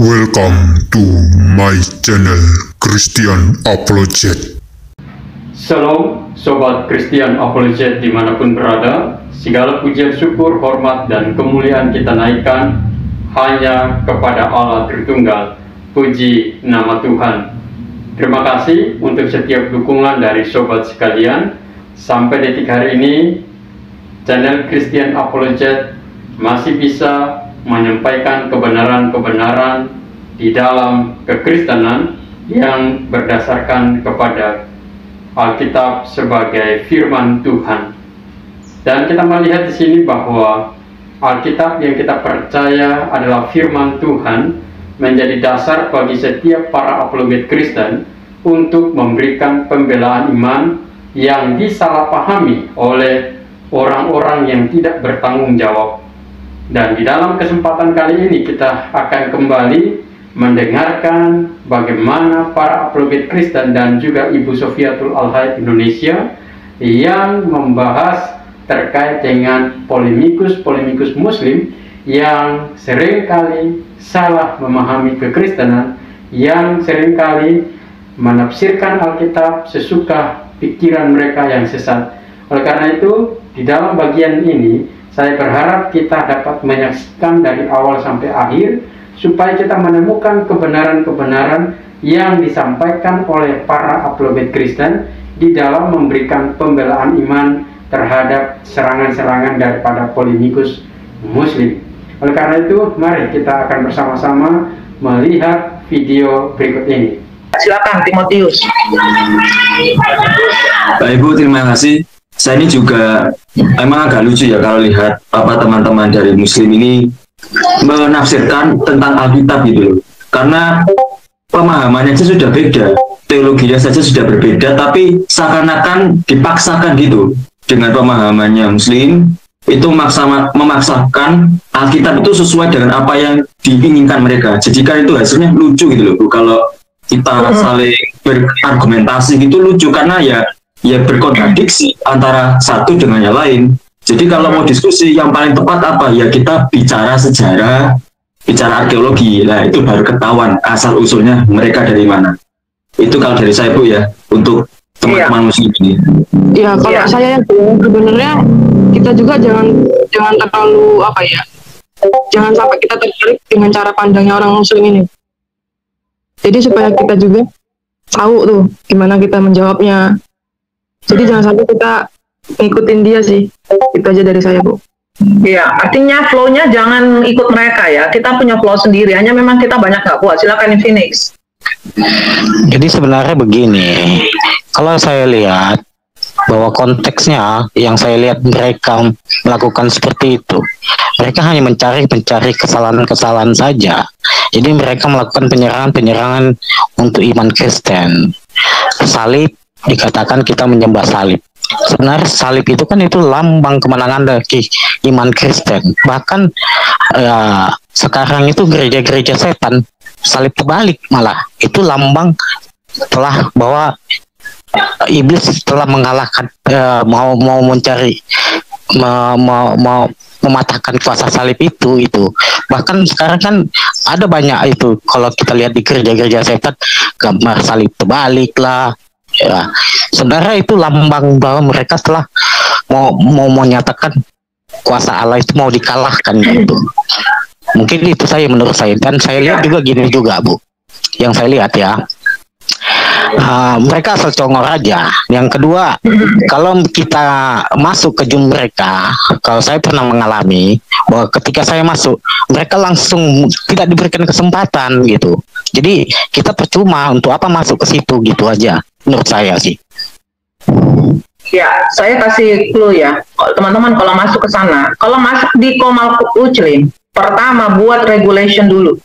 Welcome to my channel Christian Apologet. Shalom Sobat Christian Apologet dimanapun berada. Segala pujian, syukur, hormat, dan kemuliaan kita naikkan hanya kepada Allah Tritunggal. Puji nama Tuhan. Terima kasih untuk setiap dukungan dari sobat sekalian. Sampai detik hari ini channel Christian Apologet masih bisa menyampaikan kebenaran-kebenaran di dalam kekristenan yang berdasarkan kepada Alkitab sebagai firman Tuhan. Dan kita melihat di sini bahwa Alkitab yang kita percaya adalah firman Tuhan menjadi dasar bagi setiap para apologet Kristen untuk memberikan pembelaan iman yang disalahpahami oleh orang-orang yang tidak bertanggung jawab. Dan di dalam kesempatan kali ini kita akan kembali mendengarkan bagaimana para apologet Kristen dan juga Ibu Sofiatul Al-Haid Indonesia yang membahas terkait dengan polemikus Muslim yang seringkali salah memahami kekristenan, yang seringkali menafsirkan Alkitab sesuka pikiran mereka yang sesat. Oleh karena itu, di dalam bagian ini saya berharap kita dapat menyaksikan dari awal sampai akhir supaya kita menemukan kebenaran-kebenaran yang disampaikan oleh para apologet Kristen di dalam memberikan pembelaan iman terhadap serangan-serangan daripada polemikus Muslim. Oleh karena itu, mari kita akan bersama-sama melihat video berikut ini. Silakan Timotius. Baik Bu, terima kasih. Saya ini juga emang agak lucu ya kalau lihat apa teman-teman dari Muslim ini menafsirkan tentang Alkitab gitu loh. Karena pemahamannya saja sudah beda, teologinya saja sudah berbeda, tapi seakan-akan dipaksakan gitu dengan pemahamannya Muslim itu memaksakan Alkitab itu sesuai dengan apa yang diinginkan mereka. Jadi kan itu hasilnya lucu gitu loh Bu. Kalau kita saling berargumentasi gitu lucu karena ya berkontradiksi antara satu dengan yang lain. Jadi kalau mau diskusi yang paling tepat apa ya kita bicara sejarah, bicara arkeologi. Nah itu baru ketahuan asal usulnya mereka dari mana. Itu kalau dari saya Bu ya untuk teman-teman Muslim ini. Ya kalau saya sebenarnya kita juga jangan terlalu jangan sampai kita tertarik dengan cara pandangnya orang Muslim ini. Jadi supaya kita juga tahu tuh gimana kita menjawabnya. Jadi jangan sampai kita ngikutin dia sih. Itu aja dari saya Bu. Iya, artinya flow-nya jangan ikut mereka ya. Kita punya flow sendiri. Hanya memang kita banyak nggak kuat. Silakan Phoenix. Jadi sebenarnya begini, kalau saya lihat bahwa konteksnya yang saya lihat mereka melakukan seperti itu, mereka hanya mencari kesalahan-kesalahan saja. Jadi mereka melakukan penyerangan untuk iman Kristen. Salib, dikatakan kita menyembah salib. Sebenarnya salib itu kan itu lambang kemenangan dari iman Kristen. Bahkan sekarang itu gereja-gereja setan salib terbalik malah itu lambang telah bahwa iblis telah mengalahkan mau mencari mau mematahkan kuasa salib itu. Bahkan sekarang kan ada banyak itu kalau kita lihat di gereja-gereja setan gambar salib terbalik lah. Ya, sebenarnya itu lambang bahwa mereka telah mau menyatakan kuasa Allah itu mau dikalahkan gitu. Mungkin itu menurut saya, dan saya lihat juga gini juga Bu, yang saya lihat ya, mereka asal congor aja. Yang kedua, kalau kita masuk ke Zoom mereka, kalau saya pernah mengalami bahwa ketika saya masuk, mereka langsung tidak diberikan kesempatan gitu. Jadi kita percuma untuk apa masuk ke situ gitu aja, menurut saya sih. Ya, saya kasih clue ya, teman-teman kalau masuk ke sana, kalau masuk di Komal Uclim, pertama buat regulation dulu,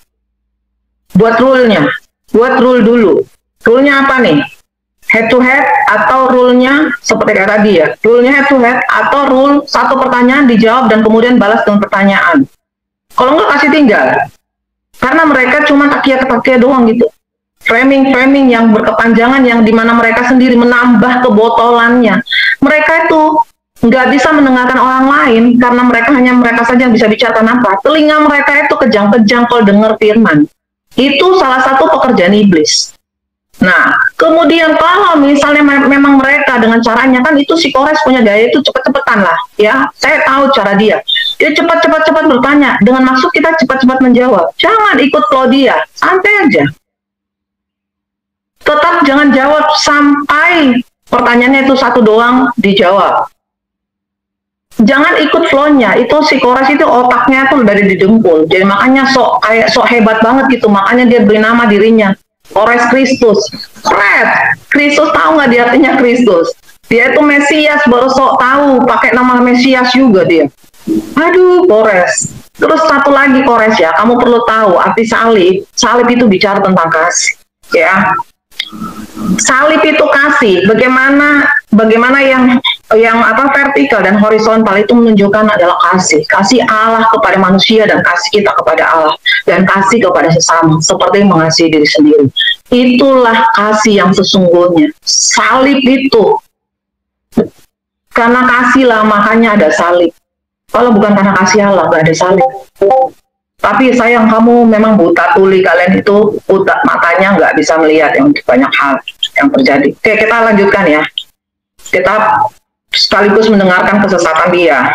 buat rule-nya, buat rule dulu. Rule-nya apa nih? Head to head atau rule-nya seperti kayak tadi ya, rule-nya head to head atau rule satu pertanyaan dijawab dan kemudian balas dengan pertanyaan. Kalau enggak kasih tinggal. Karena mereka cuma takia-takia doang gitu. Framing yang berkepanjangan yang dimana mereka sendiri menambah kebotolannya. Mereka itu nggak bisa mendengarkan orang lain karena mereka saja yang bisa bicarakan apa. Telinga mereka itu kejang-kejang kalau dengar firman. Itu salah satu pekerjaan iblis. Nah, kemudian kalau misalnya memang mereka dengan caranya, kan itu si Kores punya gaya itu cepet-cepetan lah, ya. Saya tahu cara dia. Dia cepat bertanya, dengan maksud kita cepat-cepat menjawab. Jangan ikut flow dia, santai aja. Tetap jangan jawab sampai pertanyaannya itu satu doang dijawab. Jangan ikut flow-nya. Itu si Kores itu otaknya tuh dari didengkul. Jadi makanya sok hebat banget gitu. Makanya dia beri nama dirinya Kores Kristus. Keren. Kristus, tahu nggak dia artinya Kristus? Dia itu Mesias, baru sok tahu pakai nama Mesias juga dia. Aduh, Kores. Terus satu lagi Kores ya, kamu perlu tahu arti salib. Salib itu bicara tentang kasih, ya. Salib itu kasih. Bagaimana yang vertikal dan horizontal itu menunjukkan adalah kasih Allah kepada manusia dan kasih kita kepada Allah dan kasih kepada sesama seperti mengasihi diri sendiri. Itulah kasih yang sesungguhnya. Salib itu karena kasih lah makanya ada salib. Kalau bukan karena kasih Allah gak ada salib. Tapi sayang kamu memang buta tuli, kalian itu buta matanya nggak bisa melihat yang banyak hal yang terjadi. Oke, kita lanjutkan ya. Kita sekaligus mendengarkan kesesatan dia,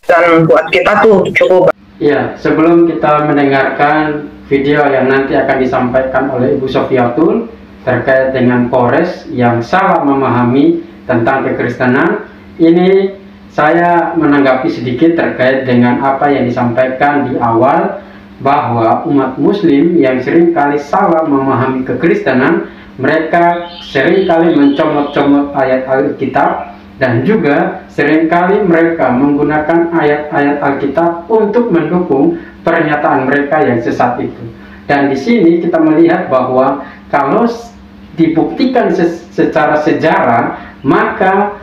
dan buat kita tuh cukup. Ya, sebelum kita mendengarkan video yang nanti akan disampaikan oleh Ibu Sofiatul terkait dengan Kores yang salah memahami tentang kekristenan, ini saya menanggapi sedikit terkait dengan apa yang disampaikan di awal, bahwa umat muslim yang seringkali salah memahami kekristenan, mereka seringkali mencomot-comot ayat Alkitab, dan juga seringkali mereka menggunakan ayat-ayat Alkitab untuk mendukung pernyataan mereka yang sesat itu. Dan di sini kita melihat bahwa kalau dibuktikan secara sejarah, maka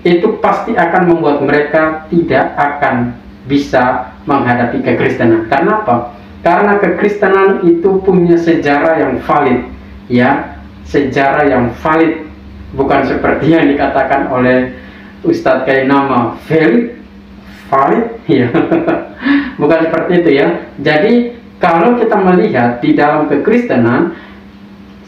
itu pasti akan membuat mereka tidak akan bisa menghadapi kekristenan. Karena apa? Karena kekristenan itu punya sejarah yang valid, ya, sejarah yang valid, bukan seperti yang dikatakan oleh Ustadz Kainama valid, ya, bukan seperti itu ya. Jadi kalau kita melihat di dalam kekristenan,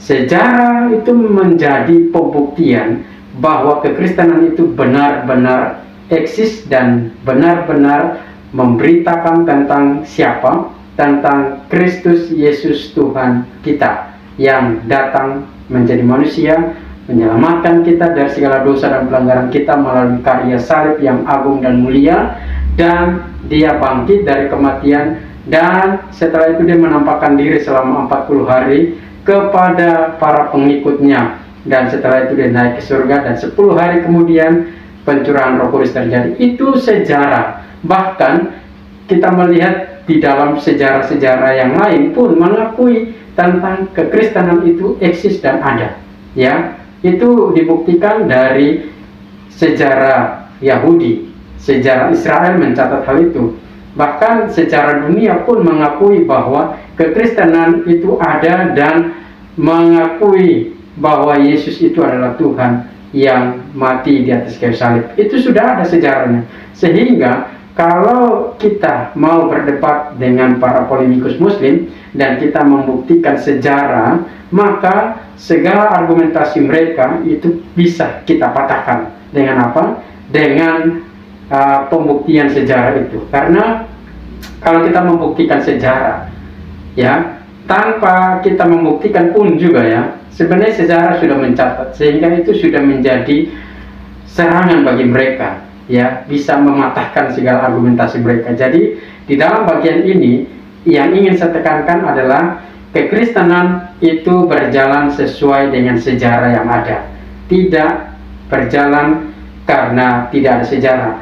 sejarah itu menjadi pembuktian bahwa kekristenan itu benar-benar eksis dan benar-benar memberitakan tentang siapa, tentang Kristus Yesus Tuhan kita yang datang menjadi manusia, menyelamatkan kita dari segala dosa dan pelanggaran kita melalui karya salib yang agung dan mulia, dan dia bangkit dari kematian, dan setelah itu dia menampakkan diri selama 40 hari kepada para pengikutnya, dan setelah itu dia naik ke surga, dan 10 hari kemudian pencurahan Roh Kudus terjadi. Itu sejarah. Bahkan kita melihat di dalam sejarah-sejarah yang lain pun mengakui tentang kekristenan itu eksis dan ada, ya. Itu dibuktikan dari sejarah Yahudi, sejarah Israel mencatat hal itu. Bahkan sejarah dunia pun mengakui bahwa kekristenan itu ada dan mengakui bahwa Yesus itu adalah Tuhan yang mati di atas kayu salib. Itu sudah ada sejarahnya. Sehingga kalau kita mau berdebat dengan para polemikus muslim dan kita membuktikan sejarah, maka segala argumentasi mereka itu bisa kita patahkan. Dengan apa? Dengan pembuktian sejarah itu. Karena kalau kita membuktikan sejarah, ya, tanpa kita membuktikan pun juga, ya, sebenarnya sejarah sudah mencatat, sehingga itu sudah menjadi serangan bagi mereka, ya, bisa mematahkan segala argumentasi mereka. Jadi di dalam bagian ini yang ingin saya tekankan adalah kekristenan itu berjalan sesuai dengan sejarah yang ada, tidak berjalan karena tidak ada sejarah,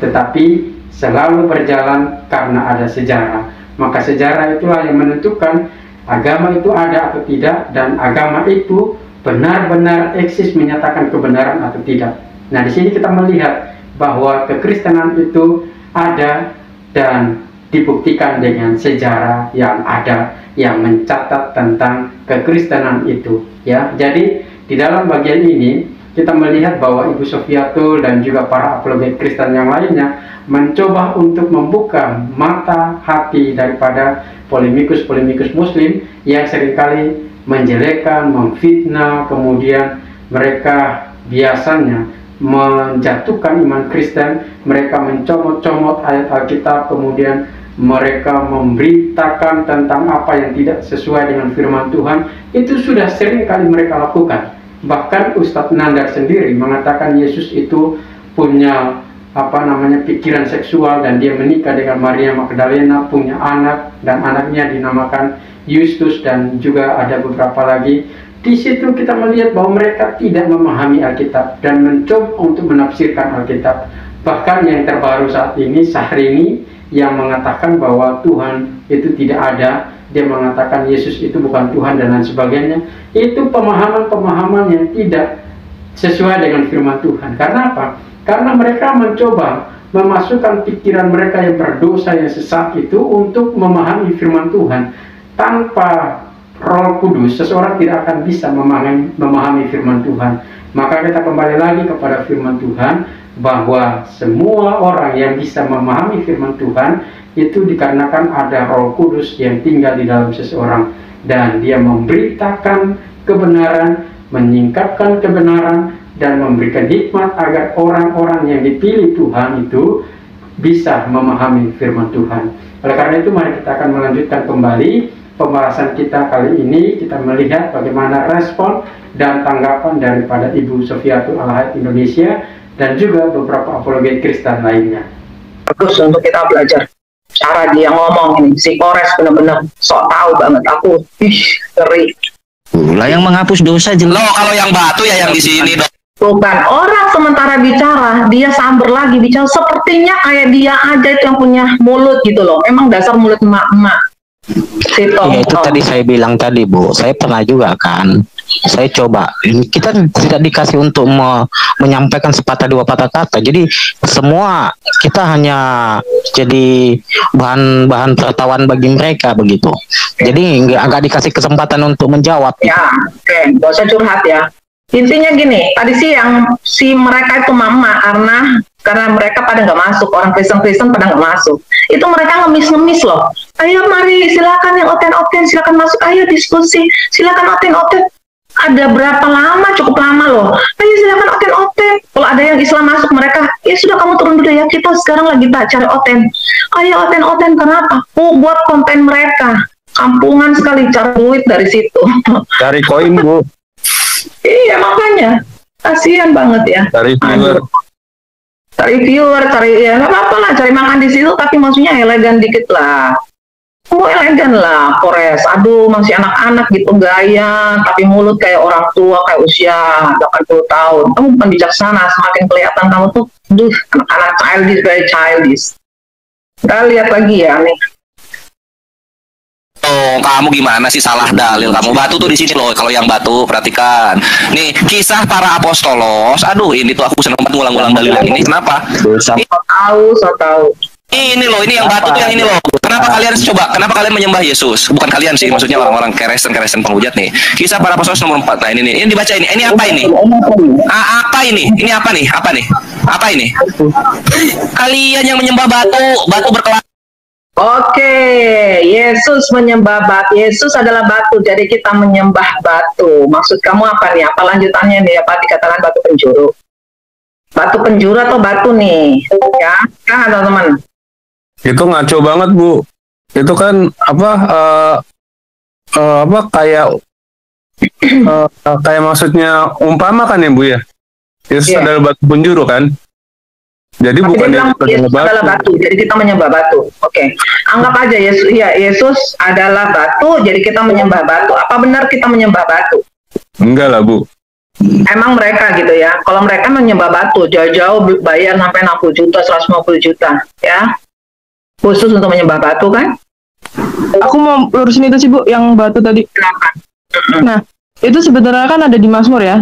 tetapi selalu berjalan karena ada sejarah. Maka sejarah itulah yang menentukan agama itu ada atau tidak, dan agama itu benar-benar eksis menyatakan kebenaran atau tidak. Nah, di sini kita melihat bahwa kekristenan itu ada dan dibuktikan dengan sejarah yang ada yang mencatat tentang kekristenan itu, ya. Jadi di dalam bagian ini kita melihat bahwa Ibu Sofiatul dan juga para apologet Kristen yang lainnya mencoba untuk membuka mata hati daripada polemikus-polemikus Muslim yang seringkali menjelekkan, memfitnah, kemudian mereka biasanya menjatuhkan iman Kristen, mereka mencomot-comot ayat Alkitab, kemudian mereka memberitakan tentang apa yang tidak sesuai dengan firman Tuhan. Itu sudah sering kali mereka lakukan. Bahkan Ustadz Nandar sendiri mengatakan Yesus itu punya pikiran seksual dan dia menikah dengan Maria Magdalena, punya anak dan anaknya dinamakan Justus, dan juga ada beberapa lagi. Di situ kita melihat bahwa mereka tidak memahami Alkitab dan mencoba untuk menafsirkan Alkitab. Bahkan yang terbaru saat ini, Syahrini, yang mengatakan bahwa Tuhan itu tidak ada, dia mengatakan Yesus itu bukan Tuhan dan lain sebagainya. Itu pemahaman-pemahaman yang tidak sesuai dengan firman Tuhan. Karena apa? Karena mereka mencoba memasukkan pikiran mereka yang berdosa, yang sesat itu untuk memahami firman Tuhan. Tanpa Roh Kudus, seseorang tidak akan bisa memahami firman Tuhan. Maka kita kembali lagi kepada firman Tuhan, bahwa semua orang yang bisa memahami firman Tuhan itu dikarenakan ada Roh Kudus yang tinggal di dalam seseorang, dan dia memberitakan kebenaran, menyingkapkan kebenaran, dan memberikan hikmat agar orang-orang yang dipilih Tuhan itu bisa memahami firman Tuhan. Oleh karena itu, mari kita akan melanjutkan kembali pembahasan kita kali ini. Kita melihat bagaimana respon dan tanggapan daripada Ibu Sofiatul Al-Hayat Indonesia dan juga beberapa apologet Kristen lainnya. Bagus untuk kita belajar cara dia ngomong ini. Si Kores benar-benar sok tahu banget. Aku ngeri. Lah yang menghapus dosa jelas. Loh, kalau yang batu ya yang di sini dong. Bukan, orang sementara bicara, dia samber lagi bicara. Sepertinya kayak dia aja itu yang punya mulut gitu loh. Emang dasar mulut emak-emak. Ya itu tadi saya bilang tadi, Bu. Saya pernah juga kan. Saya coba. Kita tidak dikasih untuk menyampaikan sepatah dua patah kata. Jadi semua kita hanya jadi bahan tertawaan bagi mereka begitu. Jadi nggak dikasih kesempatan untuk menjawab. Ya, oke. Gak usah curhat ya. Intinya gini, tadi siang si mereka itu mama karena mereka pada nggak masuk, orang Kristen pada nggak masuk. Itu mereka ngemis loh. Ayo mari silakan yang oten silakan masuk, ayo diskusi, silakan oten. Ada berapa lama? Cukup lama loh. Ayo silakan oten. Kalau ada yang Islam masuk, mereka ya sudah kamu turun dulu ya, kita sekarang lagi cari oten. Ayo oten. Kenapa? Buat konten mereka. Kampungan sekali, cari duit dari situ. Cari koin, Bu. Iya makanya kasihan banget ya. Cari viewer, ya nggak apa-apa lah, cari makan di situ, tapi maksudnya elegan dikit lah. Kamu elegan lah, Kores. Aduh, masih anak-anak gitu gaya, tapi mulut kayak orang tua, kayak usia 80 tahun. Kamu bukan bijaksana, semakin kelihatan kamu tuh, anak-anak childish, very childish. Kita lihat lagi ya nih. Oh, kamu gimana sih, salah dalil kamu. Batu tuh di sini loh. Kalau yang batu perhatikan. Nih, kisah para apostolos. Aduh, ini tuh aku seneng banget ngulang-ngulang dalil yang ini. Kenapa? So tahu. Ini loh, ini yang batu tuh yang ini loh. Kenapa kalian menyembah Yesus? Bukan kalian sih, maksudnya orang-orang Kristen penghujat nih. Kisah para apostolos nomor 4. Nah, ini dibaca ini. Ini apa ini? Apa ini? Ini apa nih? Apa ini? Kalian yang menyembah batu berkelana. Oke, Yesus menyembah batu. Yesus adalah batu, jadi kita menyembah batu. Maksud kamu apa nih? Apa lanjutannya nih? Apa dikatakan batu penjuru? Batu penjuru atau batu nih? Ya, kan teman-teman? Itu ngaco banget, Bu. Itu kan kayak maksudnya umpama kan ya, Bu ya? Yesus adalah batu penjuru kan? Jadi tapi bukan Yesus adalah batu, jadi kita menyembah batu. Oke. Anggap aja Yesus adalah batu, jadi kita menyembah batu. Apa benar kita menyembah batu? Enggak lah, Bu. Emang mereka gitu ya. Kalau mereka menyembah batu, jauh-jauh bayar sampai 60 juta, 150 juta, ya. Khusus untuk menyembah batu kan? Aku mau lurusin itu sih, Bu, yang batu tadi. Silakan. Nah, itu sebenarnya kan ada di Mazmur ya.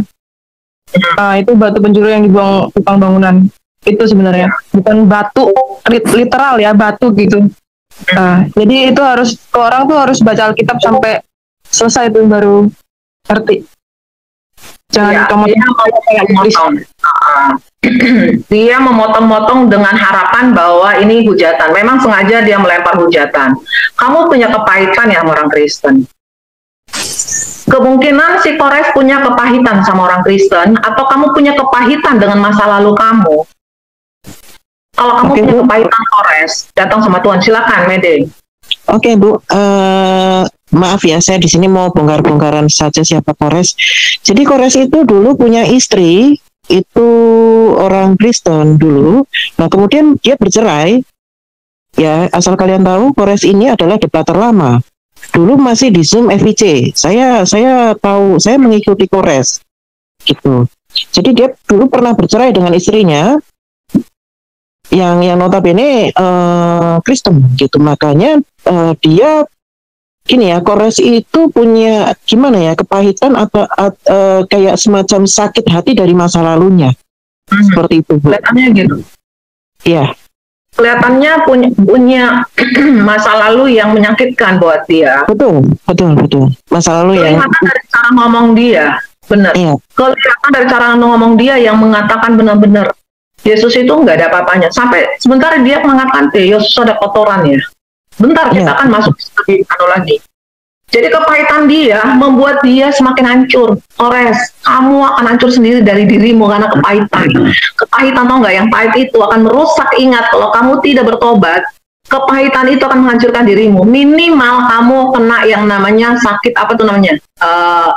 Nah, itu batu penjuru yang dibuang tukang bangunan. Itu sebenarnya bukan batu literal ya, batu gitu. Nah, jadi itu orang tuh harus baca Alkitab sampai selesai itu baru ngerti. Jangan Ya, kamu dia memotong. Dia memotong-motong dengan harapan bahwa ini hujatan. Memang sengaja dia melempar hujatan. Kamu punya kepahitan ya sama orang Kristen. Kemungkinan si Kores punya kepahitan sama orang Kristen, atau kamu punya kepahitan dengan masa lalu kamu. Kalau kamu Oke, punya Bu. kepahitan, Kores, datang sama Tuhan. Silakan, Mede. Oke, Bu. Maaf ya, saya di sini mau bongkar-bongkaran saja siapa Kores. Jadi Kores itu dulu punya istri, itu orang Kristen dulu. Nah, kemudian dia bercerai. Ya, asal kalian tahu, Kores ini adalah debater lama. Dulu masih di Zoom FIC. Saya tahu, saya mengikuti Kores. Gitu. Jadi dia dulu pernah bercerai dengan istrinya yang notabene Kristen gitu. Makanya dia gini ya, Kores itu punya gimana ya, kepahitan atau kayak semacam sakit hati dari masa lalunya. Seperti itu, Bu. Kelihatannya gitu. Iya. Kelihatannya punya masa lalu yang menyakitkan buat dia. Betul. Masa lalu yang Kelihatan dari cara ngomong dia, benar. Iya. Kelihatan dari cara ngomong dia yang mengatakan benar-benar Yesus itu nggak ada apa-apanya. Sampai sebentar dia mengatakan, Yesus ada kotorannya. Bentar kita Iya. akan masuk lebih lagi. Jadi kepahitan dia membuat dia semakin hancur. Kores, kamu akan hancur sendiri dari dirimu karena kepahitan. Kepahitan, tau nggak, yang pahit itu akan merusak. Ingat, kalau kamu tidak bertobat, kepahitan itu akan menghancurkan dirimu. Minimal kamu kena yang namanya sakit, apa tuh namanya?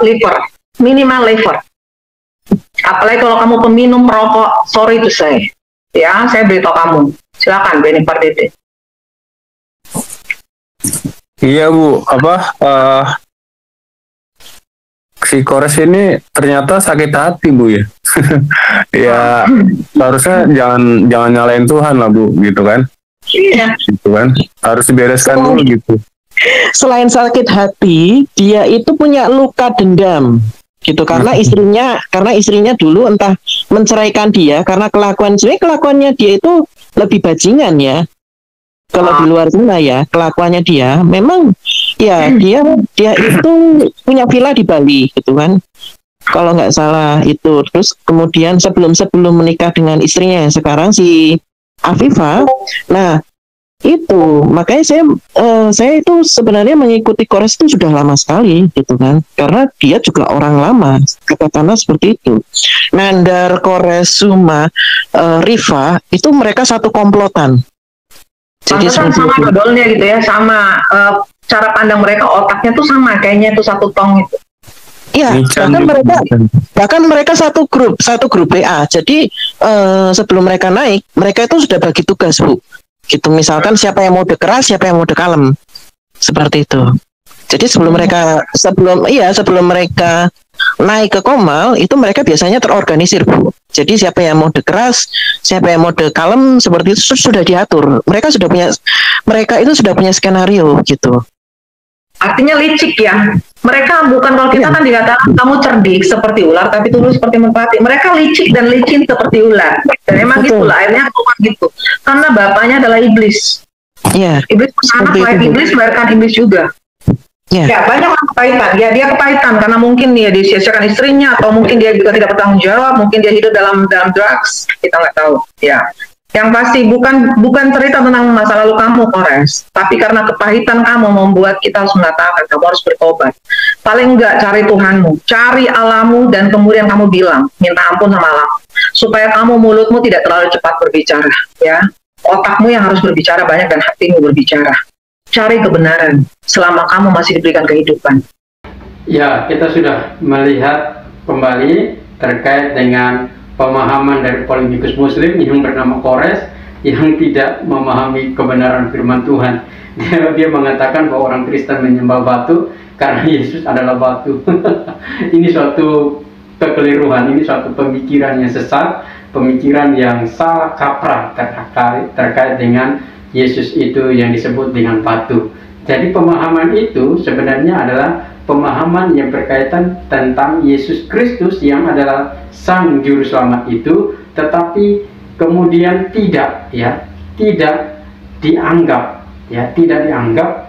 Liver. Minimal liver. Apalagi kalau kamu peminum perokok, sorry to say. Ya, saya beritahu kamu. Silakan, Benny Pardede. Iya Bu, si Kores ini ternyata sakit hati Bu ya. Ya harusnya jangan nyalain Tuhan lah Bu, gitu kan? Iya. Gitu kan? Harus dibereskan dulu gitu. selain sakit hati, dia itu punya luka dendam gitu karena istrinya dulu entah menceraikan dia karena kelakuannya dia itu lebih bajingan ya. Kalau di luar sana ya, kelakuannya dia memang ya dia itu punya villa di Bali gitu kan. Kalau nggak salah itu. Terus kemudian sebelum menikah dengan istrinya yang sekarang si Afifa. Nah, itu makanya saya itu sebenarnya mengikuti Kores itu sudah lama sekali gitu kan. Karena dia juga orang lama, katakanlah seperti itu. Nandar, Kores, Suma, Rifa itu mereka satu komplotan. Jadi sama dodolnya gitu ya, sama cara pandang mereka, otaknya tuh sama, kayaknya itu satu tong itu. Iya, bahkan mereka satu grup WA. Jadi sebelum mereka naik, mereka itu sudah bagi tugas Bu. Gitu misalkan siapa yang mode keras, siapa yang mode kalem, seperti itu. Jadi sebelum mereka naik ke Komal itu mereka biasanya terorganisir Bu. Jadi siapa yang mode keras, siapa yang mode kalem, seperti itu sudah diatur. Mereka itu sudah punya skenario gitu. Artinya licik ya. Mereka bukan, kalau kita kan dikatakan kamu cerdik seperti ular tapi tulus seperti merpati. Mereka licik dan licin seperti ular. Dan memang gitulah, akhirnya keluar gitu. Karena bapaknya adalah iblis. Iya. Iblis anak lain iblis, bahkan iblis juga. Ya, banyak orang kepahitan. Ya, dia kepahitan karena mungkin dia disia-siakan istrinya, atau mungkin dia juga tidak bertanggung jawab, mungkin dia hidup dalam drugs, kita nggak tahu. Ya, yang pasti bukan cerita tentang masa lalu kamu, Kores, tapi karena kepahitan kamu membuat kita harus mengatakan kamu harus bertobat. Paling enggak cari Tuhanmu, cari Allahmu, dan kemudian kamu bilang, minta ampun sama Allah, supaya kamu mulutmu tidak terlalu cepat berbicara. Ya, otakmu yang harus berbicara banyak dan hatimu berbicara. Cari kebenaran selama kamu masih diberikan kehidupan. Ya, kita sudah melihat kembali terkait dengan pemahaman dari politikus muslim yang bernama Kores yang tidak memahami kebenaran firman Tuhan. Dia mengatakan bahwa orang Kristen menyembah batu karena Yesus adalah batu. Ini suatu kekeliruan, ini suatu pemikiran yang sesat, pemikiran yang salah kaprah terkait dengan Yesus itu yang disebut dengan batu. Jadi pemahaman itu sebenarnya adalah pemahaman yang berkaitan tentang Yesus Kristus yang adalah Sang Juru Selamat itu, tetapi kemudian tidak dianggap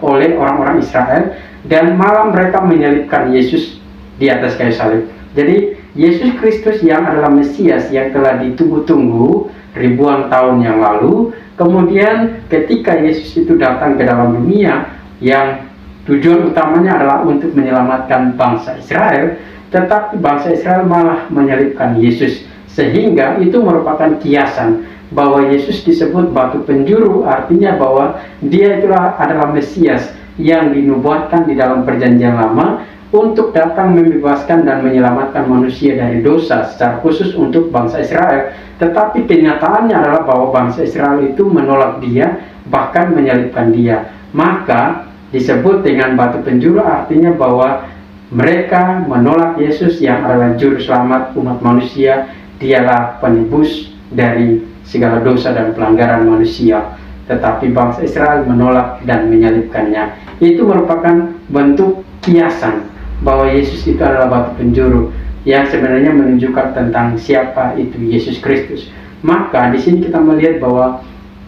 oleh orang-orang Israel, dan malah mereka menyalibkan Yesus di atas kayu salib. Jadi Yesus Kristus yang adalah Mesias yang telah ditunggu-tunggu ribuan tahun yang lalu. Kemudian ketika Yesus itu datang ke dalam dunia, yang tujuan utamanya adalah untuk menyelamatkan bangsa Israel, tetapi bangsa Israel malah menyalibkan Yesus, sehingga itu merupakan kiasan bahwa Yesus disebut batu penjuru, artinya bahwa dia itulah adalah Mesias yang dinubuatkan di dalam perjanjian lama untuk datang membebaskan dan menyelamatkan manusia dari dosa, secara khusus untuk bangsa Israel. Tetapi kenyataannya adalah bahwa bangsa Israel itu menolak dia, bahkan menyalibkan dia. Maka disebut dengan batu penjuru, artinya bahwa mereka menolak Yesus yang adalah juru selamat umat manusia. Dialah penebus dari segala dosa dan pelanggaran manusia. Tetapi bangsa Israel menolak dan menyalibkannya. Itu merupakan bentuk kiasan bahwa Yesus itu adalah batu penjuru yang sebenarnya menunjukkan tentang siapa itu Yesus Kristus. Maka di sini kita melihat bahwa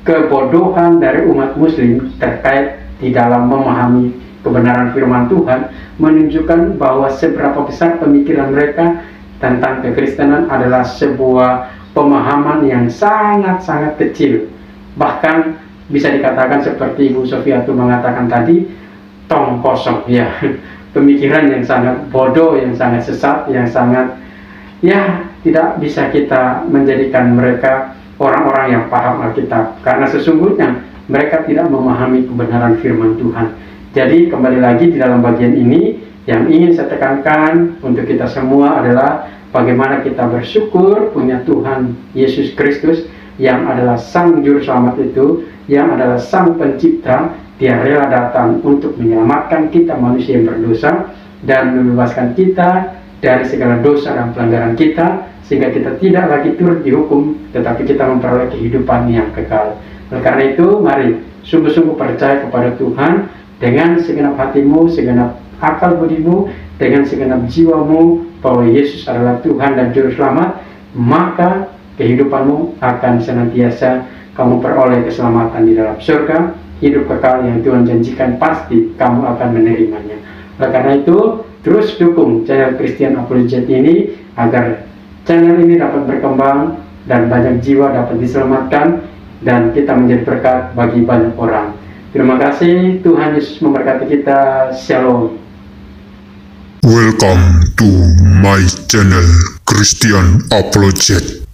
kebodohan dari umat Muslim terkait di dalam memahami kebenaran firman Tuhan menunjukkan bahwa seberapa besar pemikiran mereka tentang kekristenan adalah sebuah pemahaman yang sangat-sangat kecil. Bahkan bisa dikatakan seperti Ibu Sofiatu mengatakan tadi, tong kosong ya. Pemikiran yang sangat bodoh, yang sangat sesat, yang sangat tidak bisa kita menjadikan mereka orang-orang yang paham Alkitab, karena sesungguhnya mereka tidak memahami kebenaran firman Tuhan. Jadi kembali lagi di dalam bagian ini yang ingin saya tekankan untuk kita semua adalah bagaimana kita bersyukur punya Tuhan Yesus Kristus yang adalah Sang Juru Selamat itu, yang adalah Sang Pencipta. Dia rela datang untuk menyelamatkan kita manusia yang berdosa dan membebaskan kita dari segala dosa dan pelanggaran kita, sehingga kita tidak lagi turut dihukum, tetapi kita memperoleh kehidupan yang kekal. Oleh karena itu, mari sungguh-sungguh percaya kepada Tuhan dengan segenap hatimu, segenap akal budimu, dengan segenap jiwamu, bahwa Yesus adalah Tuhan dan Juru Selamat, maka kehidupanmu akan senantiasa kamu peroleh keselamatan di dalam surga. Hidup kekal yang Tuhan janjikan pasti kamu akan menerimanya. Oleh karena itu, terus dukung channel Christian Apologet ini agar channel ini dapat berkembang dan banyak jiwa dapat diselamatkan dan kita menjadi berkat bagi banyak orang. Terima kasih, Tuhan Yesus memberkati kita. Shalom. Welcome to my channel Christian Apologet.